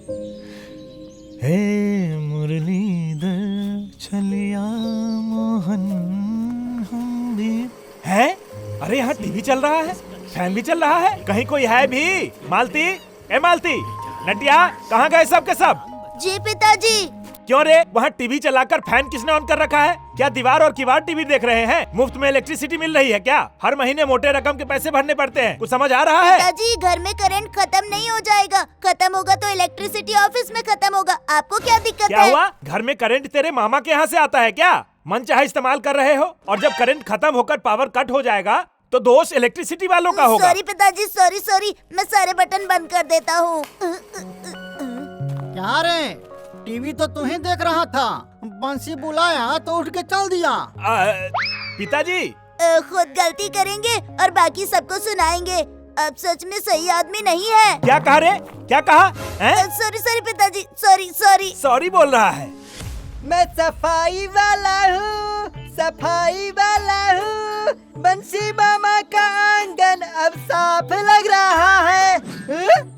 हे मुरलीधर छलिया मोहन हम भी। है? अरे यहाँ टीवी चल रहा है, फैन भी चल रहा है, कहीं कोई है भी? मालती, ए मालती, नटिया, कहाँ गए सब के सब? जी पिताजी। क्यों रे, वहाँ टीवी चलाकर फैन किसने ऑन कर रखा है? क्या दीवार और किवाड़ टीवी देख रहे हैं? मुफ्त में इलेक्ट्रिसिटी मिल रही है क्या? हर महीने मोटे रकम के पैसे भरने पड़ते हैं, कुछ समझ आ रहा है? पिताजी, घर में करंट खत्म नहीं हो जाएगा, खत्म होगा तो इलेक्ट्रिसिटी ऑफिस में खत्म होगा, आपको क्या दिक्कत क्या है? हुआ? घर में करंट तेरे मामा के यहाँ से आता है क्या? मन चाहे इस्तेमाल कर रहे हो, और जब करंट खत्म होकर पावर कट हो जाएगा तो दोष इलेक्ट्रिसिटी वालों का होगा। सॉरी पिताजी, सॉरी, मैं सारे बटन बंद कर देता हूँ। क्या रे, टीवी तो तुम्हें देख रहा था, बंसी बुलाया तो उठ के चल दिया। पिताजी, खुद गलती करेंगे और बाकी सबको सुनाएंगे। अब सच में सही आदमी नहीं है। क्या कहा रे? क्या कहा? सॉरी पिताजी, सॉरी। सॉरी बोल रहा है। मैं सफाई वाला हूँ, सफाई वाला हूँ, बंसी मामा का आंगन अब साफ लग रहा है।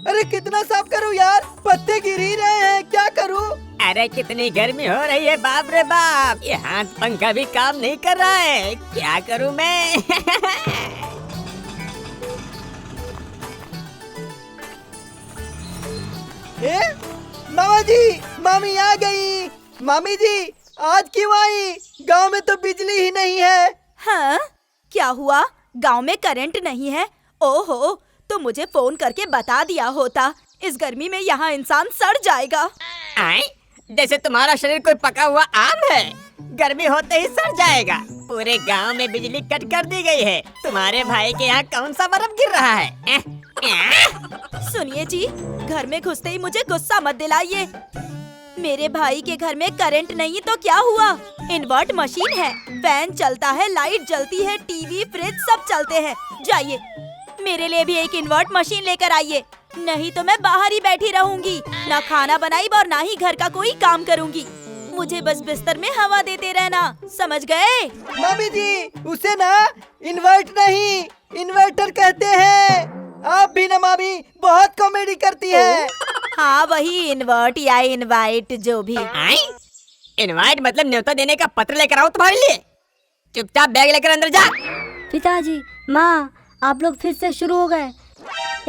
अरे कितना साफ करूँ यार, पत्ते गिर ही रहे हैं, क्या करूँ? अरे कितनी गर्मी हो रही है, बाप रे बाप, ये हाथ पंखा भी काम नहीं कर रहा है, क्या करूँ मैं? मामा जी, मामी आ गई। मामी जी, आज क्यों आई? गांव में तो बिजली ही नहीं है। हाँ? क्या हुआ? गांव में करंट नहीं है? ओहो, तो मुझे फोन करके बता दिया होता। इस गर्मी में यहाँ इंसान सड़ जाएगा। आए? जैसे तुम्हारा शरीर कोई पका हुआ आम है, गर्मी होते ही सड़ जाएगा। पूरे गांव में बिजली कट कर दी गई है, तुम्हारे भाई के यहाँ कौन सा बर्फ गिर रहा है? सुनिए जी, घर में घुसते ही मुझे गुस्सा मत दिलाइए। मेरे भाई के घर में करंट नहीं तो क्या हुआ? इन्वर्ट मशीन है, फैन चलता है, लाइट जलती है, टीवी फ्रिज सब चलते हैं। जाइए, मेरे लिए भी एक इन्वर्ट मशीन लेकर आइए, नहीं तो मैं बाहर ही बैठी रहूंगी, ना खाना बनाई और ना ही घर का कोई काम करूंगी। मुझे बस बिस्तर में हवा देते रहना, समझ गए? मामी जी, उसे ना इन्वर्ट नहीं, इन्वर्टर कहते हैं। आप भी ना मामी बहुत कॉमेडी करती है। हाँ, वही इन्वर्ट या इनवाइट जो भी। इनवाइट मतलब न्योता देने का पत्र लेकर आओ तुम्हारे लिए। चुपचाप बैग लेकर अंदर जा। पिताजी, माँ, आप लोग फिर से शुरू हो गए।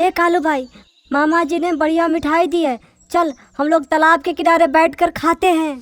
ए कालू भाई, मामा जी ने बढ़िया मिठाई दी है, चल हम लोग तालाब के किनारे बैठकर खाते हैं।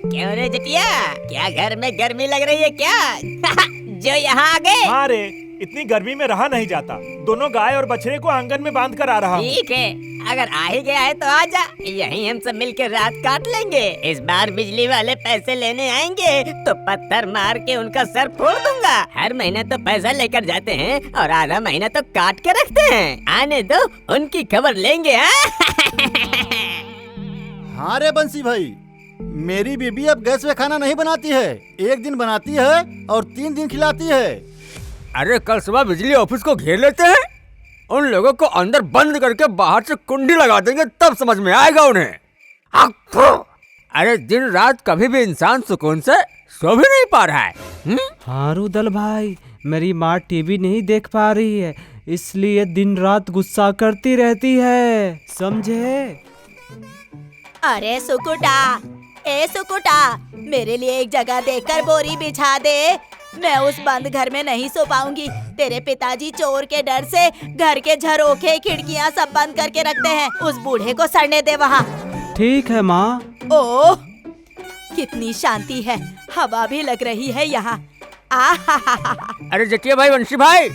क्यों रे जटिया, क्या घर में गर्मी लग रही है क्या? जो यहाँ आ गए? हाँ रे, इतनी गर्मी में रहा नहीं जाता, दोनों गाय और बछड़े को आंगन में बांध कर आ रहा हूँ। ठीक है, अगर आ ही गया है तो आजा, यहीं हम सब मिलकर रात काट लेंगे। इस बार बिजली वाले पैसे लेने आएंगे तो पत्थर मार के उनका सर फोड़ दूंगा। हर महीने तो पैसा लेकर जाते हैं और आधा महीना तो काट के रखते हैं। आने दो, उनकी खबर लेंगे। हाँ रे बंसी भाई, मेरी बीबी अब गैस पे खाना नहीं बनाती है, एक दिन बनाती है और 3 दिन खिलाती है। अरे कल सुबह बिजली ऑफिस को घेर लेते हैं, उन लोगों को अंदर बंद करके बाहर से कुंडी लगा देंगे, तब समझ में आएगा उन्हें। अरे दिन रात कभी भी इंसान सुकून से सो भी नहीं पा रहा है। हाँ रुदल भाई, मेरी माँ टीवी नहीं देख पा रही है, इसलिए दिन रात गुस्सा करती रहती है, समझे? अरे सुकुटा, ए सुकुटा, मेरे लिए एक जगह देखकर बोरी बिछा दे। मैं उस बंद घर में नहीं सो पाऊंगी। तेरे पिताजी चोर के डर से घर के झरोखे खिड़कियां सब बंद करके रखते हैं। उस बूढ़े को सड़ने दे वहाँ। ठीक है माँ। ओह, कितनी शांति है, हवा भी लग रही है यहाँ। अरे जटिया भाई, वंशी भाई,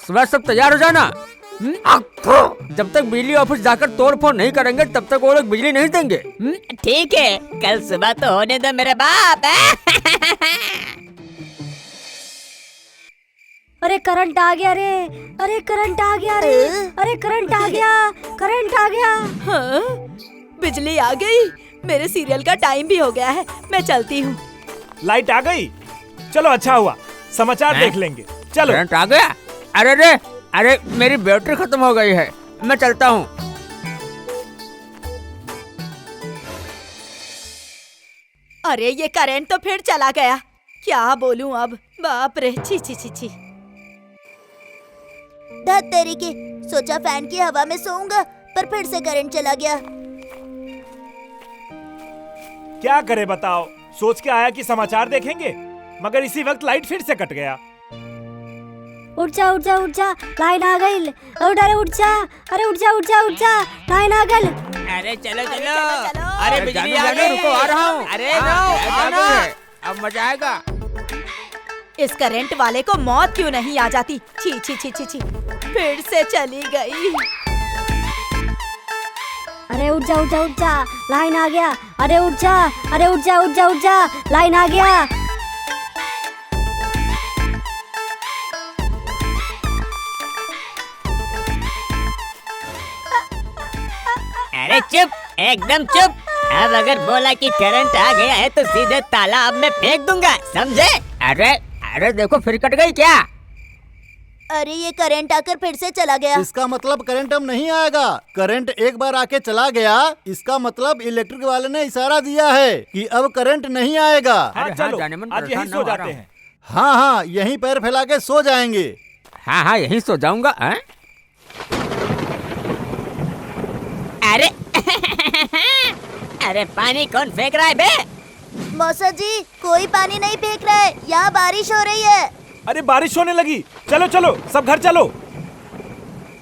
सुबह सब तैयार हो जाना। जब तक बिजली ऑफिस जाकर तोड़ फोड़ नहीं करेंगे तब तक वो लोग बिजली नहीं देंगे। ठीक है, कल सुबह तो होने दो मेरे बाप। अरे करंट आ गया रे, अरे करंट आ गया रे, अरे करंट आ गया, करंट आ गया। हाँ, बिजली आ गई, मेरे सीरियल का टाइम भी हो गया है, मैं चलती हूँ। लाइट आ गई, चलो अच्छा हुआ, समाचार देख लेंगे, चलो। करंट आ गया? अरे मेरी बैटरी खत्म हो गई है, मैं चलता हूँ। अरे ये करंट तो फिर चला गया। क्या बोलूं अब, बाप रे, छी छी छी छी। धत तेरी की, सोचा फैन की हवा में सोऊंगा, पर फिर से करंट चला गया। क्या करे बताओ, सोच के आया कि समाचार देखेंगे, मगर इसी वक्त लाइट फिर से कट गया। उठ जा उठ जा उठ जा, लाइन आ गई। अरे उठ जा, अरे उठ जा उठ जा उठ जा, लाइन आ गई। अरे चलो चलो, चलो। अरे बिजली आ गई। रुको, आ रहा हूँ। अरे आना, अब मजा आएगा। इस करंट वाले को मौत क्यों नहीं आ जाती? छी छी छी छी छी, फिर से चली गई। अरे उठ जा उठ जा उठ जा, लाइन आ गया। अरे उठ जा, अरे उठ जा उठ जा उठ जा, लाइन आ गया। अरे चुप, एकदम चुप। अब अगर बोला कि करंट आ गया है तो सीधे तालाब में फेंक दूंगा, समझे? अरे अरे देखो, फिर कट गई क्या? अरे ये करंट आकर फिर से चला गया। इसका मतलब करंट अब नहीं आएगा। करंट एक बार आके चला गया, इसका मतलब इलेक्ट्रिक वाले ने इशारा दिया है कि अब करंट नहीं आएगा। हाँ अरे चलो, जाने मन आज परेशान यहीं ना सो हो जाते रहा हैं। हाँ हाँ, यहीं पैर फैला के सो जाएंगे। हाँ हाँ, यहीं सो जाऊंगा। अरे अरे पानी कौन फेंक रहा है बे? मौसा जी, कोई पानी नहीं फेंक रहा है, यहाँ बारिश हो रही है। अरे बारिश होने लगी, चलो चलो सब घर चलो।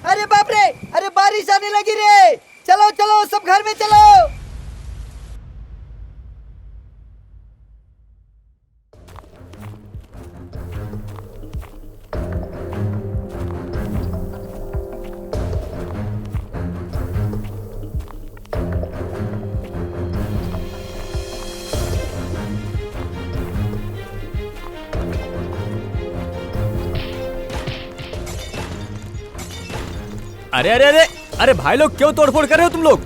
अरे बाप रे, अरे बारिश आने लगी रे। चलो चलो सब घर में चलो। अरे अरे अरे अरे भाई लोग, क्यों तोड़फोड़ कर रहे हो तुम लोग?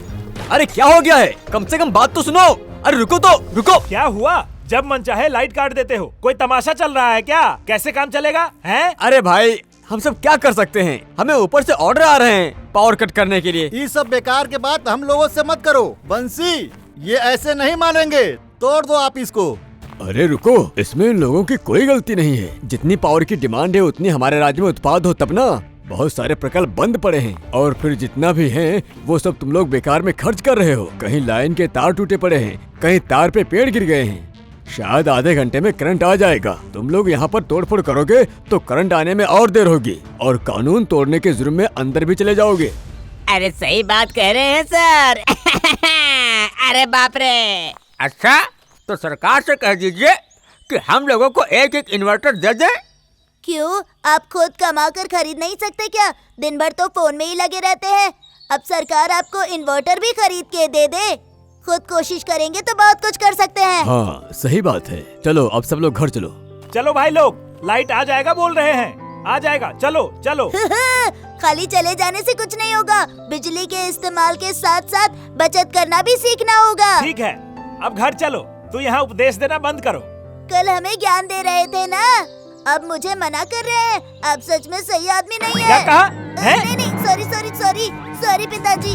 अरे क्या हो गया है? कम से कम बात तो सुनो। अरे रुको तो, रुको। क्या हुआ? जब मन चाहे लाइट काट देते हो। कोई तमाशा चल रहा है क्या? कैसे काम चलेगा हैं? अरे भाई, हम सब क्या कर सकते हैं? हमें ऊपर से ऑर्डर आ रहे हैं पावर कट करने के लिए। ये सब बेकार के बात हम लोगों से मत करो। बंसी, ये ऐसे नहीं मानेंगे, तोड़ दो आप इसको। अरे रुको, इसमें इन लोगों की कोई गलती नहीं है। जितनी पावर की डिमांड है उतनी हमारे राज्य में उत्पाद हो तब ना। बहुत सारे प्रकल्प बंद पड़े हैं और फिर जितना भी है वो सब तुम लोग बेकार में खर्च कर रहे हो। कहीं लाइन के तार टूटे पड़े हैं, कहीं तार पे पेड़ गिर गए हैं। शायद आधे घंटे में करंट आ जाएगा। तुम लोग यहाँ पर तोड़फोड़ करोगे तो करंट आने में और देर होगी और कानून तोड़ने के जुर्म में अंदर भी चले जाओगे। अरे सही बात कह रहे हैं सर। अरे बाप रे। अच्छा, तो सरकार से कह दीजिए कि हम लोगों को एक एक इन्वर्टर दे दे। क्यों, आप खुद कमा कर खरीद नहीं सकते क्या? दिन भर तो फोन में ही लगे रहते हैं। अब सरकार आपको इन्वर्टर भी खरीद के दे दे। खुद कोशिश करेंगे तो बहुत कुछ कर सकते हैं। हाँ सही बात है। चलो अब सब लोग घर चलो। चलो भाई लोग, लाइट आ जाएगा बोल रहे हैं। आ जाएगा, चलो चलो। खाली चले जाने से कुछ नहीं होगा। बिजली के इस्तेमाल के साथ साथ बचत करना भी सीखना होगा। ठीक है, अब घर चलो। तू यहाँ उपदेश देना बंद करो। कल हमें ज्ञान दे रहे थे ना, अब मुझे मना कर रहे हैं। आप सच में सही आदमी नहीं है। क्या कहा? हैं? नहीं नहीं, सॉरी सॉरी सॉरी सॉरी पिताजी।